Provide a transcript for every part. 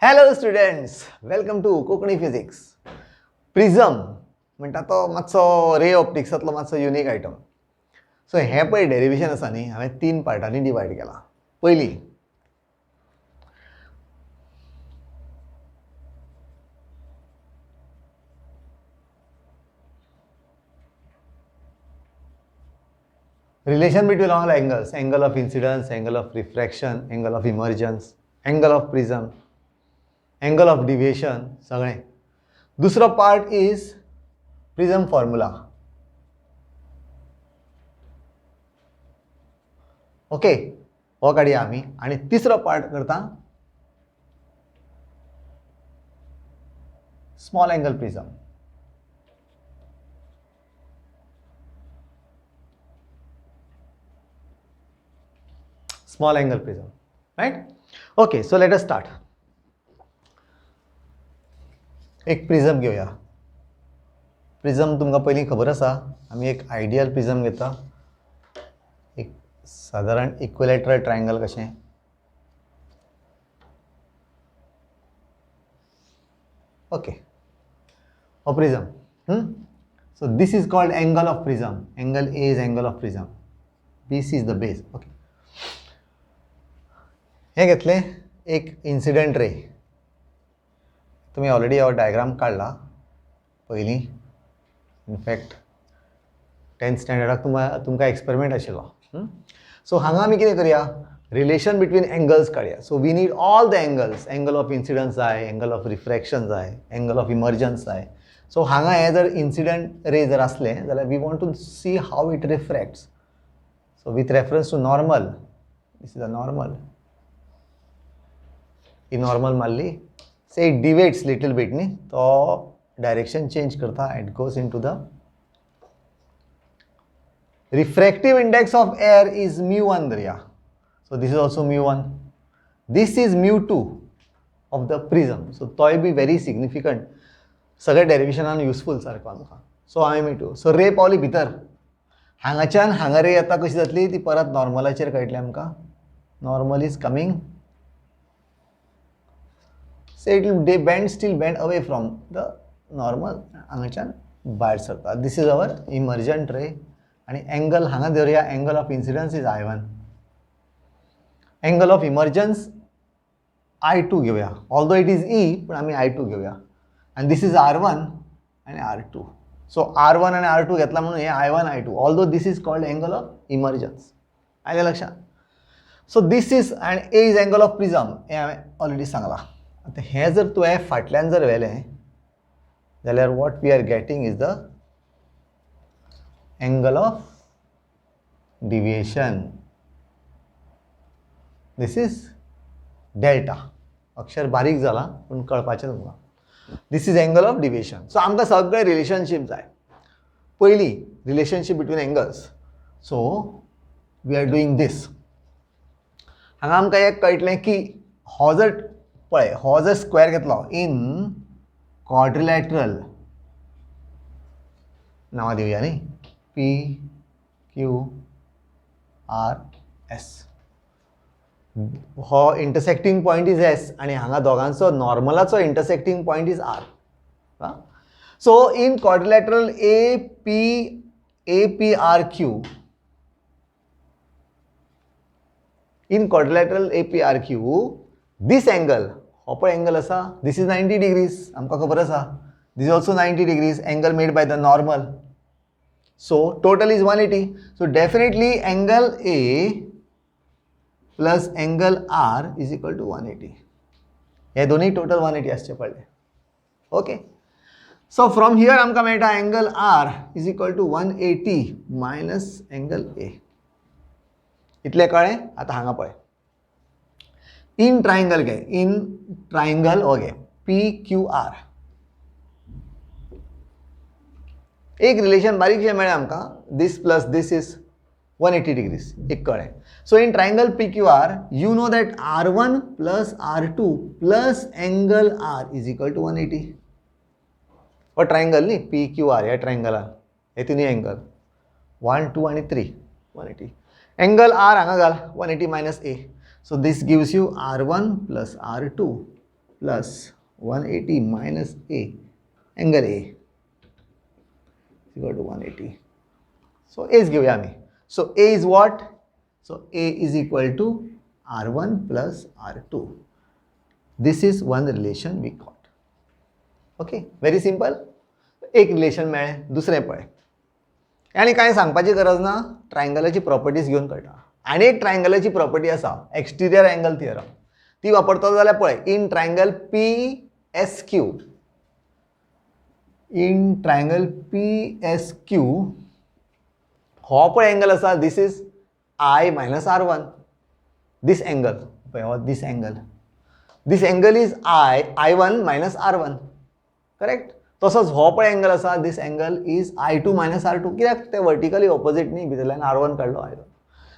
Hello students, welcome to Konkani physics. Prism म्हणटा तो मातसो रे ऑप्टिक्सांतलो मातसो युनीक आयटम. सो हें पळय डेरिवेशन आसा न्ही, हांवें 3 पार्टांनी डिवायड केलां. पयली relation between all angles, angle of incidence, angle of refraction, angle of emergence, angle of prism, angle of deviation, सगळें. दुसरो part is prism formula. Okay, हो काडया आमी. आनी तिसरो पार्ट करता small angle prism. Small angle prism, right? Okay, so let us start. एक prism घेवया. Prism तुमकां पयलीं खबर आसा, आमी एक आयडियल प्रिझम घेता. एक सादारण इक्विलॅटरल ट्रायंगल कशें. ओके, हो prism. So this is called angle of prism. Angle A is angle of prism. BC is the base. Okay, हे घेतले एक इन्सिडंट रे. तुम्ही ऑलरेडी हो डायग्राम काढला पयलीं. इनफॅक्ट 10th स्टँडर्डाक तुमकां एक्सपेरिमेंट आशिल्लो. सो हांगा आमी कितें करया, रिलेशन बिटवीन एंगल्स काडया. So we need all the angles. Angle of incidence जाय, एंगल ऑफ रिफ्रॅक्शन जाय, एंगल ऑफ इमर्जन्स जाय. सो हांगा हे जर इन्सिडंट रे जर असलें जाल्यार we want to see how it refracts. So with reference to normal, this is a normal. ही नॉर्मल मारली, say it deviates little bit न्ही, तो डायरेक्शन चेंज करता. It goes into the refractive index of air is mu1 धरया. So this is also mu1. This is mu2 of the prism. So तोय be very significant. सगळे डेरिवेशनान useful सारको आमकां. सो mu2. सो रे पावली भितर. हांगाच्यान हांगा रे येता कशी जातली, ती परत नॉर्मलाचेर कळटली आमकां. Normal is coming. So it will bend away from the normal. हांगाच्यान भायर सरता. This is our emergent ray. आणि एंगल हांगा धरया. Angle of incidence is I1. Angle of emergence I2 घेवया. ऑल्दो इट इज E, पण आमी I2 घेवया. आणि दिस इज R1 आणि R2. सो R1 आणि R2 घेतला म्हणून हे I1 I2. Although this is called angle of emergence. आयलें लक्षात? सो दिस इज आणि ए इज एंगल ऑफ प्रिझम. हे हांवें ऑलरेडी सांगलां. आतां हें जर तुवें फाटल्यान जर व्हेलें जाल्यार what we are getting is the angle of deviation. This is delta. अक्षर बारीक जाला पण कळपाचें तुमकां. This is angle of deviation. So आमकां सगळे रिलेशनशीप जाय. पयली relationship between angles. So we are doing this. हांगा आमकां एक कळटलें की हो जर पळय, हो जर स्क्वेअर घेतलो इन क्वाड्रिलॅटरल, नांवां दिवया न्ही, P, Q, R, S. हो इंटरसेक्टिंग पॉइंट इज S आणि हांगा दोगांचो नॉर्मलाचो intersecting point is R. So in quadrilateral APRQ, in quadrilateral APRQ, this angle, हो पळय एंगल आसा, this is 90 degrees. आमकां खबर आसा. This is also 90 degrees. Angle made by the normal. So total is 180. So definitely angle A plus angle R is equal to 180. हे दोन्ही total 180 आसचे पडले. Okay, so from here आमकां मेळटा angle R is equal to 180 minus angle A. इतलें कळ्ळें? आतां हांगा पळय, इन ट्रायंगल घे. इन ट्रायंगल हो घे PQR. एक रिलेशन बारीकशें मेळ्ळें आमकां. This plus this is 180 degrees. एक कळ्ळें. So in triangle PQR you know that R1 plus R2 plus angle R is equal to 180. हो ट्रायंगल न्ही PQR, ह्या ट्रायंगलान हे तिनूय एंगल 1, 2 आणि 3 180. एंगल R हांगा घाल 180 minus A. So this gives you R1 plus R2 plus 180 minus A, angle A is equal to 180. So A is घेऊया आम्ही. So A is what? So A is equal to R1 plus R2. This is one relation we got. Okay, very simple. एक relation मेळ्ळें, दुसरें पळय. आनी कांय सांगपाची गरज ना, ट्रायंगलाची प्रॉपर्टीज घेवन कळटा. आनी एक ट्रायंगलाची प्रॉपर्टी आसा, एक्सटिरियर एंगल थियरम. ती वापरतलो जाल्यार पळय, in triangle PSQ, in triangle PSQ हो पळय एंगल आसा, this is I minus R1. This angle, this angle. This angle is I1 minus R1. Correct? तसोच हो पळय एंगल आसा, this angle is I2 minus R2. कित्याक ते वर्टिकली ऑपोजिट न्ही, भितरल्यान R1 काडलो I1.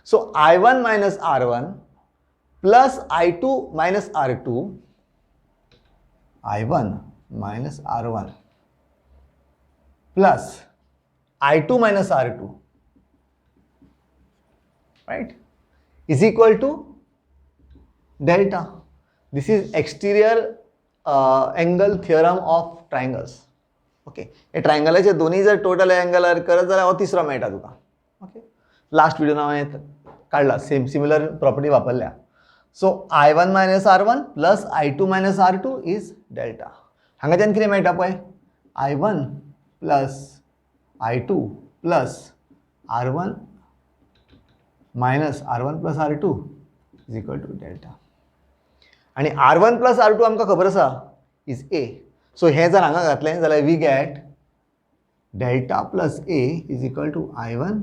So I1 minus R1 plus I2 minus R2, I1 minus R1 plus I2 minus R2, right, is equal to delta. This is exterior angle theorem of triangles. Okay, हे ट्रायंगलाचे दोन्ही जर total angle करत जाल्यार हो तिसरो मेळटा तुका. Okay, last व्हिडिओन हांवें काडला, सेम सिमिलर प्रॉपर्टी वापरल्या. सो I1 minus R1 plus I2 minus R2 is delta. हांगाच्यान कितें मेळटा पळय, I1 plus I2 plus R1 minus R1 plus R2 is equal to delta. आणि R1 plus R2 आमकां खबर आसा is A. सो हे जर हांगा घातलें जाल्यार we get delta plus A is equal to I1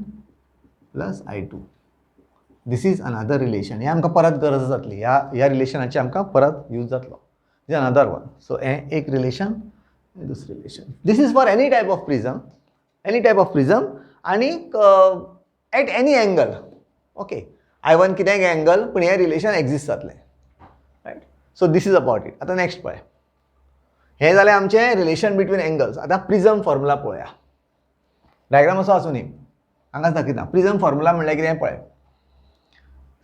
plus I2. This is another relation. हे आमकां परत गरज जातली, ह्या रिलेशनाची आमकां परत यूज जातलो. This is another one. So हे एक रिलेशन, दुसरी relation. This is for any type of prism, आणि at any angle. Okay, I1 कितें एंगल, पण हे रिलेशन एक्झिस्ट जातलें, right. So this is about it. आतां नेक्स्ट पळय, हे जालें आमचें रिलेशन बिटवीन एंगल्स. आतां प्रिझम फॉर्मुला पळोवया. डायग्राम असो आसूं न्ही, हांगाच दाखयता. प्रिझम फॉर्मुला म्हणल्यार कितें पळय,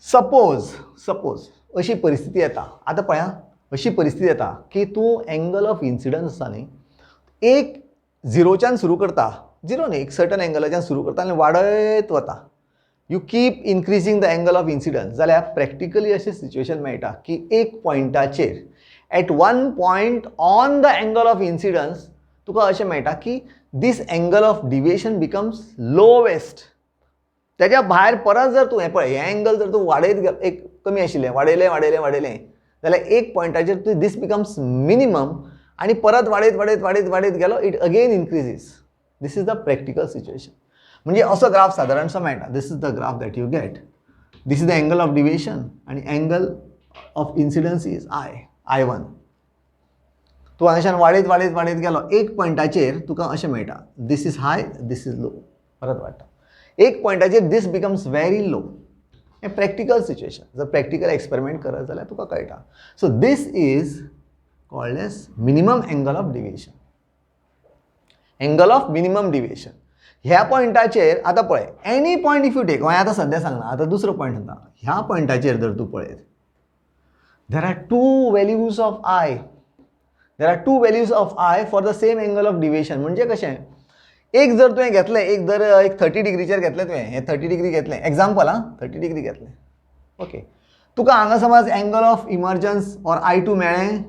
सपोज अशी परिस्थिती येता. आतां पळया, अशी परिस्थिती येता की तूं एंगल ऑफ इन्सिडन्स आसा न्ही, एक झिरोच्यान सुरू करता, झिरो न्ही, एक सर्टन एंगलाच्यान सुरू करता आनी वाडयत वता. You keep increasing the angle of incidence. जाल्यार प्रॅक्टिकली अशें सिच्युएशन मेळटा की एक पॉयंटाचेर, at one point on the angle of incidence तुका अशें मेळटा की this angle of deviation becomes lowest. तेज्या भायर परत जर तूं हें पळय, हें एंगल जर तूं वाडयत गेलो, एक कमी आशिल्लें, वाडयलें जाल्यार एक पॉयंटाचेर तूं दीस बिकम्स मिनिमम, आनी परत वाडयत गेलो, it again increases. This is the practical situation. म्हणजे असो ग्राफ सादारणसो मेळटा. This is the graph that you get. This is the angle of deviation आनी angle of incidence is I1. तूं हांगाच्यान वाडयत गेलो, एक पॉयंटाचेर तुका अशें मेळटा, this is hi, this is low, परत वाडटा. एक पॉयंटाचेर दीस बिकम्स व्हेरी लो. हें प्रॅक्टिकल सिच्युएशन. जर प्रॅक्टिकल एक्सपेरिमेंट करत जाल्यार तुका कळटा. So this is called as minimum angle of deviation. Angle of minimum deviation. ह्या पॉयंटाचेर आतां पळय, any point if you take, हांवें आतां सद्या सांगना, आतां दुसरो पॉयंट सांगता. ह्या पॉयंटाचेर जर तूं पळयत, there are two values of I for the same angle of deviation. म्हणजे कशें, एक जर तुवें घेतलें, एक 30 डिग्रीचेर घेतलें तुवें, हें 30 डिग्री घेतलें, एग्जाम्पल 30 डिग्री घेतलें. ओके, तुका हांगा समज angle of emergence or I2 मेळ्ळें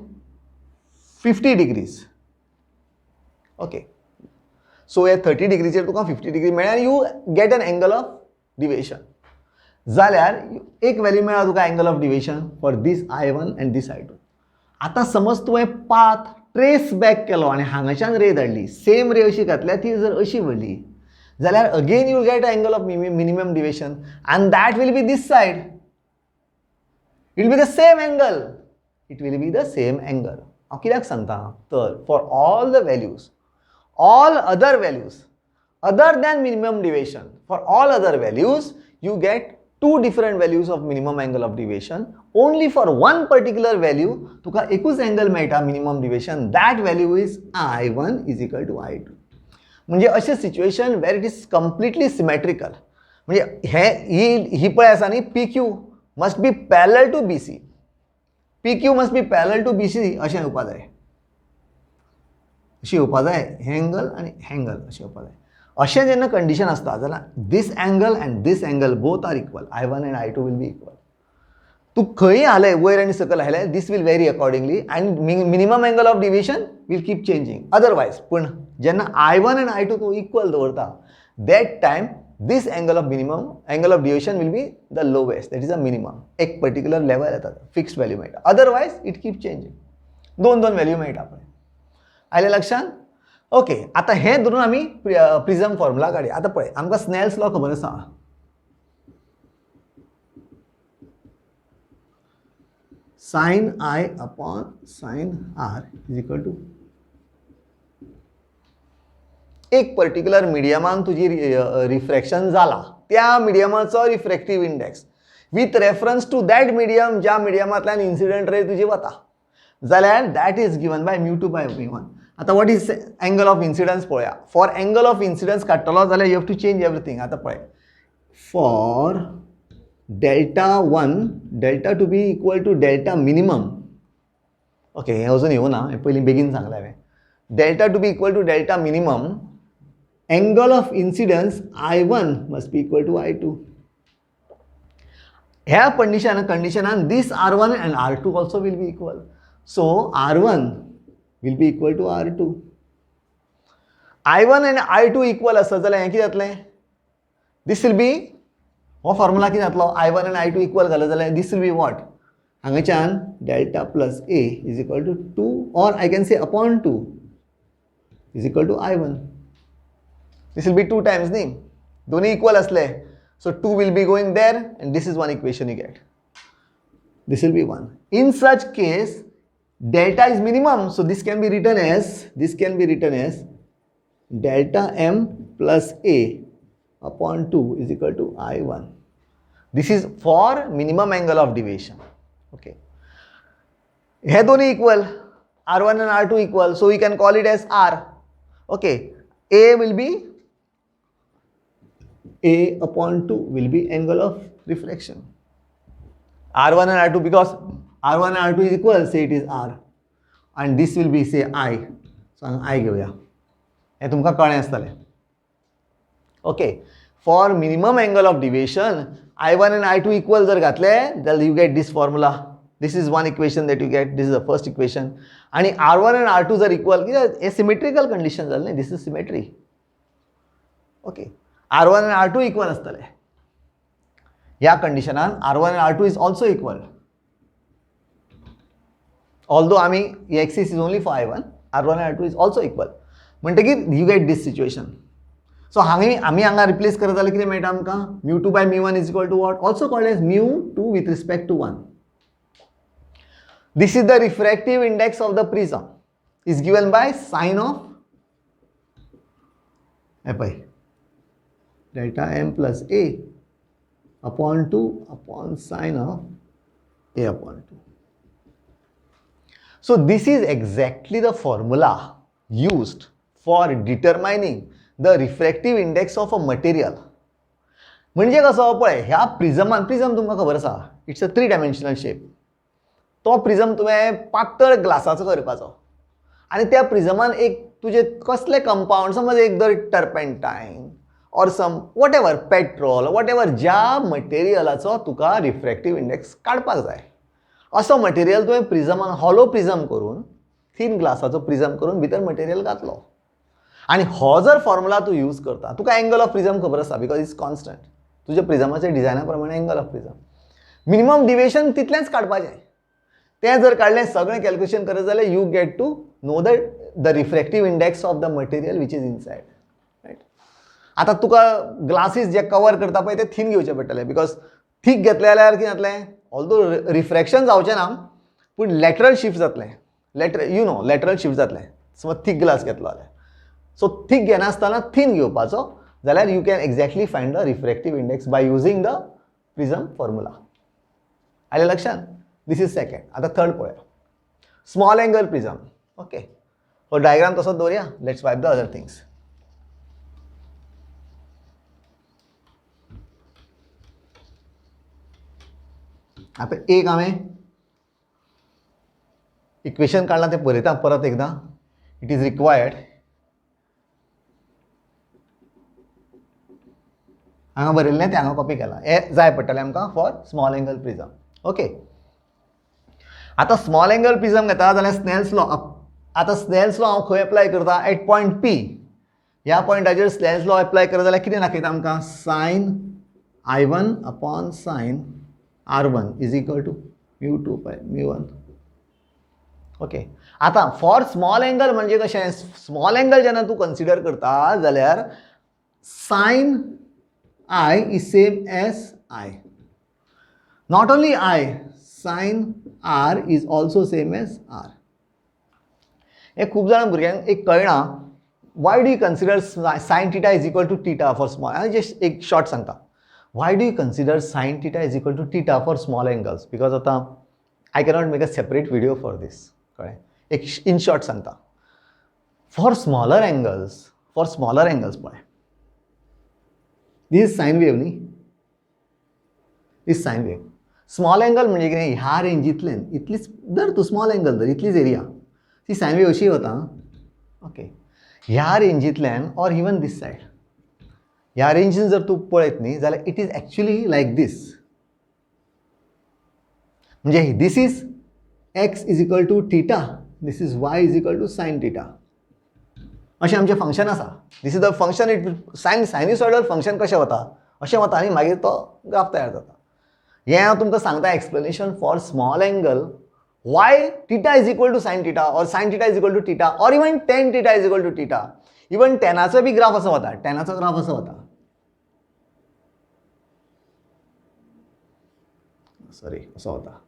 50 डिग्रीज. ओके, सो हे 30 डिग्रीचेर तुका 50 डिग्री मेळ्ळें आनी you get an angle of deviation. जाल्यार एक व्हॅल्यू मेळ्ळा तुका angle of deviation for this I1 and this I2. आतां समज तुवें पाथ ट्रेस बॅक केलो आनी हांगाच्यान रे धाडली, सेम रे अशी घातल्या, ती जर अशी व्हरली जाल्यार again you get angle of minimum deviation and that will be this side. It will be the same angle. हांव कित्याक सांगता, तर for all the values, all other values other than minimum deviation, for all other values you get two different values of minimum angle of deviation. Only for one particular value तुका एकूच angle मेळटा minimum deviation. That value is I1 is equal to I2. म्हणजे अशें situation where it is completely symmetrical. म्हणजे ही पळय आसा न्ही, PQ must be parallel to BC. PQ must be parallel to BC अशें येवपा जाय, अशी येवपा जाय, हे एंगल आनी हे एंगल अशें येवपा जाय. अशें जेन्ना कंडिशन आसता जाल्यार this angle and this angle both are equal, I1 and I2 will be equal. तू खंय हालय वयर आनी सकयल हालय, this will vary accordingly and minimum angle of deviation will keep changing otherwise. पूण जेन्ना I1 एंड I2 तू इक्वल दवरता that time this angle of deviation will be the lowest, that is a minimum. एक particular level येता, fixed value मेळटा, otherwise it keep changing. दोन value मेळटा पळय. आयलें लक्षांत? ओके, आता हे धरून आमी प्रिझम फॉर्मुला काडया. आता पळय, आमकां स्नेल्स लॉ खबर आसा. sin I upon sin R is equal to एक पर्टिक्युलर मिडियमान तुजी रिफ्रॅक्शन जाला, त्या मिडियमाचो refractive index with reference to that medium, ज्या मिडियमांतल्यान इन्सिडंट रे तुजी वता, जाल्यार that is given by μ2 by μ1. आता what is angle of incidence पळोवया. फॉर एंगल ऑफ इन्सिडन्स काडटलो जाल्यार you have to change everything. आता पळय, for Δ1 Δ2 be equal to delta minimum. Okay, हे अजून येवना, हें पयलीं बेगीन सांगलें हांवें. Δ2 be equal to delta minimum, angle of incidence I1 must be equal to I2. Here condition this R1 and R2 also will be equal. So R1 will be equal to R2. I1 and I2 equal असत जाल्यार हें कितें जातलें? This will be, हो formula कितें जातलो? I1 and I2 equal घालत जाल्यार this will be what? हांगाच्यान delta plus A is equal to 2, or I can say upon 2 is equal to I1. This will be 2 times नी, दोन्ही equal असले, so 2 will be going there and this is one equation you get. This will be 1. In such case, delta is minimum, so this can be written as delta m plus A upon 2 is equal to I1. This is for minimum angle of deviation. Okay. हे दोन्ही equal, R1 and R2 equal, so we can call it as R. Okay. A will be A upon 2 will be angle of reflection. R1 and R2, because R1 and R2 is equal, say it is R. And this will be, say, I. So I घेऊया. हे तुमकां कळ्ळें आसतलें. Okay. For minimum angle of deviation, I1 and I2 equal जर घातले, then you get this formula. This is one equation that you get. This is the first equation. And R1 and R2 are equal. A symmetrical condition. This is symmetry. Okay. R1 and R2 equal असतले. या कंडिशनान R1 and R2 is also equal. Although axis is only for I1, R1 and R2 is also equal. म्हणटकीर you get this situation. So आमी हांगा replace करत जाल्यार कितें मेळटा आमकां? μ2 by μ1 is equal to what? Also called as μ2 with respect to 1. This is the refractive index of the prism. Is given by sine of delta m plus A upon 2 upon sine of A upon 2. So this is exactly the formula used for determining the refractive index of a material. म्हणजे कसो पळय, ह्या prism तुमकां खबर आसा, it's a 3 dimensional shape. तो prism तुवें पातळ ग्लासाचो करपाचो आनी त्या प्रिझमान एक तुजे कसले कंपाउंड, समज एक दर turpentine or some whatever petrol, whatever, ज्या मटेरियलाचो तुका रिफ्रॅक्टिव्ह इंडेक्स काडपाक जाय, असो मटेरियल तुवें प्रिझमान हॉलो प्रिझम करून, थीन ग्लासाचो प्रिझम करून भितर मटेरियल घातलो आनी हो जर फॉर्मुला तूं यूज करता, तुका एंगल ऑफ प्रिझम खबर आसा बिकॉज इट्स कॉन्स्टंट. तुज्या प्रिझमाच्या डिझायना प्रमाणे angle of prism, minimum deviation तितलेंच काडपाचें. तें जर काडलें, सगळें कॅल्क्युलेशन करत जाल्यार you get to know the refractive index of the material which is inside. Right. आतां तुका ग्लासीस जे कवर करता पळय ते थीन घेवचे पडटले, बिकॉज थीक घेतले जाल्यार कितें जातलें, ऑल्दो रिफ्रॅक्शन जावचें ना पूण लॅटरल शिफ्ट जातलें. लॅटरल शिफ्ट जातलें समज थीक ग्लास घेतलो जाल्यार. सो थीक घेनासतना थीन घेवपाचो जाल्यार you can exactly find the refractive index by using the prism formula. आलें लक्षांत? This is second. आता थर्ड पळोवया, स्मॉल एंगल प्रिझम. ओके, हो डायग्राम तसोच दवरया. Let's wipe the other things. आता एक हांवें इक्वेशन काढला ते बरयता परत एकदा. It is required. हांगा बरयल्लें तें हांगा कॉपी केलां. हें जाय पडटलें आमकां for small angle prism. Okay. आतां स्मॉल एंगल प्रिझम घेता जाल्यार स्नेल्स लॉ. आतां स्नेल्स लॉ हांव खंय एप्लाय करता? At point P. ह्या पॉयंटाचेर स्नेल्स लॉ एप्लाय करता जाल्यार कितें दाखयता आमकां? Sine I1 upon sine R1 is equal to μ2 by μ1. Okay. आतां फॉर स्मॉल एंगल म्हणजे कशें? स्मॉल एंगल जेन्ना तूं कन्सिडर करता जाल्यार Sion I is same as I. Not only I, sin R is also same as R. हे खूप जाण भुरग्यांक एक कळना. Why do you consider sine theta is equal to theta for small? हांव जस्ट एक शॉर्ट सांगता. Why do you consider sine theta is equal to theta for small angles? Because आतां I cannot make a separate video for this. कळ्ळें? एक in short सांगता. For smaller angles पळय, this is sine wave न्ही. This sine wave. Small angle म्हणजे कितें? ह्या रेंजींतल्यान इतलीच धर तूं, स्मॉल एंगल धर, इतलीच एरिया. ती साइन वेव अशी वता. ओके. ह्या रेंजींतल्यान ऑर इवन दीस सायड, ह्या रेंजीन जर तूं पळयत न्ही जाल्यार it is actually like this. म्हणजे this is x is equal to theta, this is y is equal to sine theta. अशें आमचें फंक्शन आसा. This is the function. It sinusoidal function कशें वता अशें वता आनी मागीर तो ग्राफ तयार जाता. हें हांव तुमकां सांगता explanation for small angle. Why theta is equal to sine theta or sine theta is equal to theta or even tan theta is equal to theta. Even टेनाचो बी ग्राफ असो वता. टेनाचो ग्राफ असो वता. सॉरी, असो वता.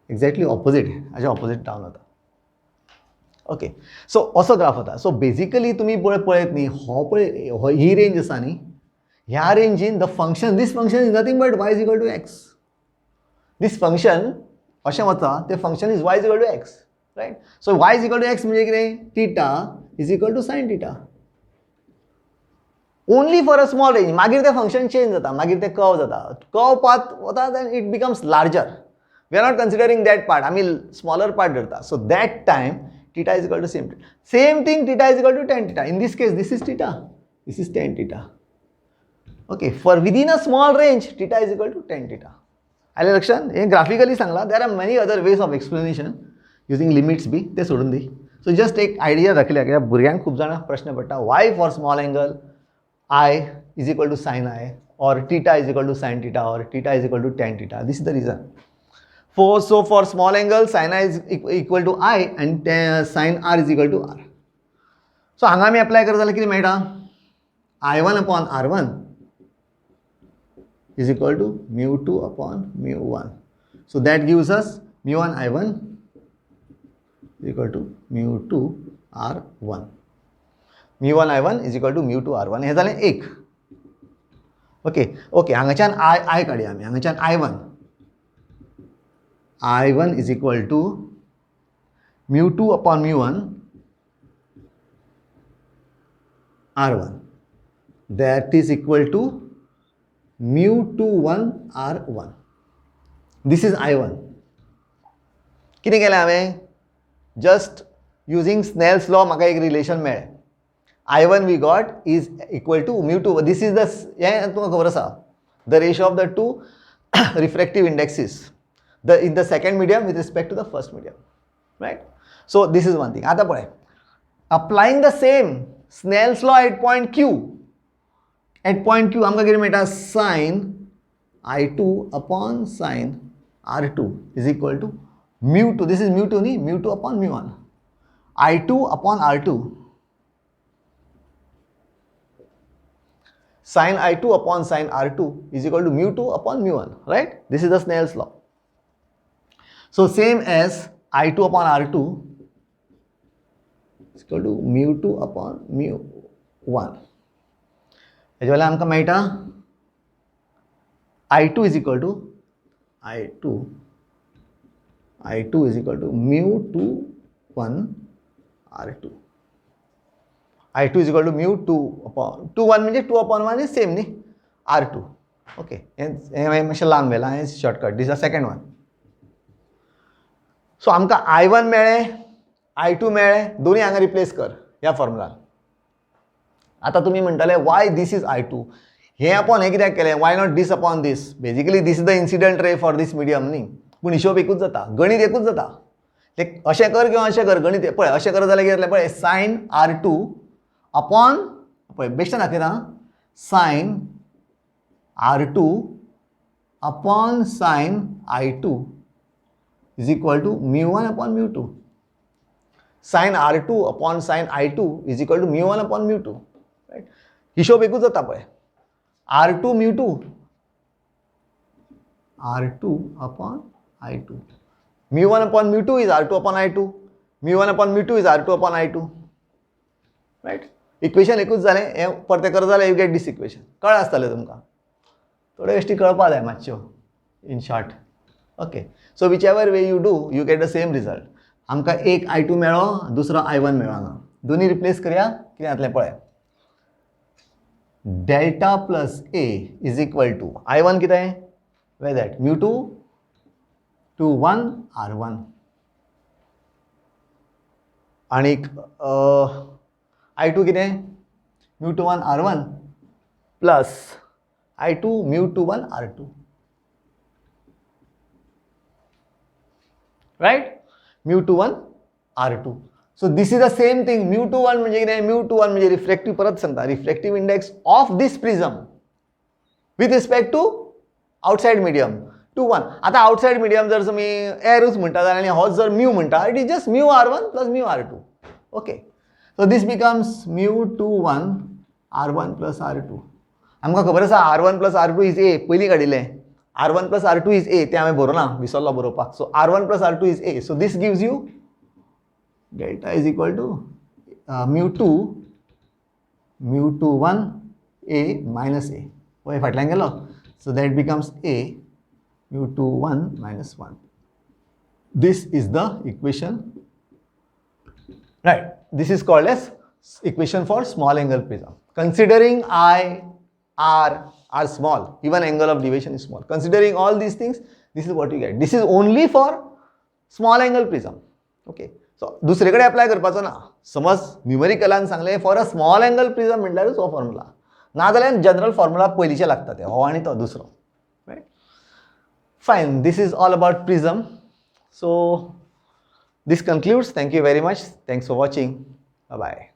एक्झॅक्टली ऑपोजीट, हाजे ऑपोजीट डावन वता. ओके. सो असो ग्राफ वता. सो बेजिकली तुमी पळयत न्ही, हो पळय, ही रेंज आसा न्ही, ह्या रेंजीन the function, this function is nothing but y is equal to x. This function अशें वता, तें function is y is equal to x. Right. So y is equal to x म्हणजे कितें? Theta is equal to sine theta. Only for a small range. मागीर तें function change जाता, मागीर तें कर्व जाता. कर्व पाथ वता, then it becomes larger. We are not considering that part. आमी स्मॉलर पार्ट धरता. So that time theta is equal to same thing. Same thing, theta is equal to tan theta. In this case, this is theta. This is tan theta. Okay. For within a small range, theta is equal to tan theta. आले लक्षात? हे graphically सांगला. There are many other ways of explanation using limits बी. ते सोडून दी. So just एक idea दाखयल्या की भुरग्यांक खूप जाणांक प्रश्न पडटा. Why for small angle I is equal to sin I or theta is equal to sin theta or theta is equal to tan theta. This is the reason. So for small angle, sin I is equal to I and sin R is equal to R. So हांगा आमी apply करता जाल्यार कितें मेळटा? I1 upon R1 is equal to μ2 upon μ1. So that gives us μ1 I1 is equal to μ2 R1. μ1 I1 is equal to μ2 R1. हे जालें एक. Okay. Okay. हांगाच्यान I काडया आमी. हांगाच्यान I1 is equal to μ2 upon μ1 R1. That is equal to μ21 R1. This is I1. कितें केलें हांवें? Just using Snell's law म्हाका एक रिलेशन मेळ्ळें. I1 we got is equal to μ2. This is the, हें तुमकां खबर आसा, the ratio of the two refractive indexes. In the second medium with respect to the first medium, right? So this is one thing. आता पळय, applying the same Snell's law at point Q. At point Q आमकां कितें मेळटा? sin I2 upon sin R2 is equal to μ2. This is μ2 न्ही, μ2 upon μ1. I2 upon R2. Sin I2 upon sin R2 is equal to μ2 upon μ1, right? This is the Snell's law. So same as I2 upon R2 is equal to μ2 upon μ1. हेजे वेल्यान आमकां मेळटा I2 is equal to I2 is equal to μ21 R2. I2 is equal to μ2 upon 2 1 म्हणजे 2 upon 1 is same न्ही, R2. Okay. हे मातशें लांब व्हेलां, हे shortcut. This is the second one. So आमकां I1 मेळ्ळें, I2 मेळ्ळें, दोनी हांगा रिप्लेस कर ह्या फॉर्मुलान. आतां तुमी म्हणटले वाय दीस इज I2, हें अपॉन हें कित्याक केलें, why not this upon this. Basically this is the incident ray for this medium न्ही, पूण हिशोब एकूच जाता, गणीत एकूच जाता. ते अशें कर किंवा अशें कर, गणीत पळय अशें कर जाल्यार कितें जातलें पळय, सायन R2 अपॉन पळय बेश्टें दाखयता, सायन R2 अपॉन sine I2 is equal to mu1 upon mu2. Sin R2 upon sin I2 is equal to mu1 upon mu2. Right? हिशोब एकूच जाता पळय, R2 mu2, R2 upon I2. mu1 upon mu2 is R2 upon I2. mu1 upon mu2 is R2 upon I2. Right? Equation एकूच जालें, हें परतें कर जाल्यार यू गेट दिस इक्वेशन. कळ्ळें आसतलें तुमकां, थोड्यो गोश्टी कळपा जाय मातश्यो in short. Okay, so whichever way you do you get the same result. आमकां एक I2 मेळ्ळो, दुसरो I1 मेळना, दोनी रिप्लेस करया, कितें जातलें पळय, delta plus A is equal to I1 कितें, where that mu2 to 1 R1 आनीक I2 कितें, mu to 1 R1 plus I2 mu to 1 R2. Right? mu to 1 R2. So this is the same thing. mu to 1 म्हणजे कितें, mu to 1 म्हणजे reflective, परत सांगता, reflective index of this prism with respect to outside medium to 1. आता outside medium जर तुमी एरूच म्हणटा जाल्यार आनी होच जर म्यू म्हणटा, it is just mu R1 plus mu R2. Okay, so this becomes mu two 1 R1 plus R2. आमकां खबर आसा R1 plus R2 is A, पयलीं काडिल्लें. R1 plus R2 is A, ते हांवें बरोवना, विसरलो बरोवपाक. सो R1 plus R2 is A. So this gives you delta is equal to mu 2 1 A minus A. पळय फाटल्यान गेलो. So that becomes A mu 2 1 minus 1. This is the equation. Right. This is called as equation for small angle prism. Considering I, R are small, even angle of deviation is small. Considering all these things, this is what you get. This is only for small angle prism. Okay. So दुसरे कडेन apply करपाचो ना. समज न्यूमेरिकलान सांगले for a small angle prism म्हटल्यारूच हो formula, ना जाल्यार जनरल फॉर्मुला पयलींचे लागता ते, हो आनी तो दुसरो. Right, fine. This is all about prism. So this concludes. Thank you very much. Thanks for watching. Bye bye.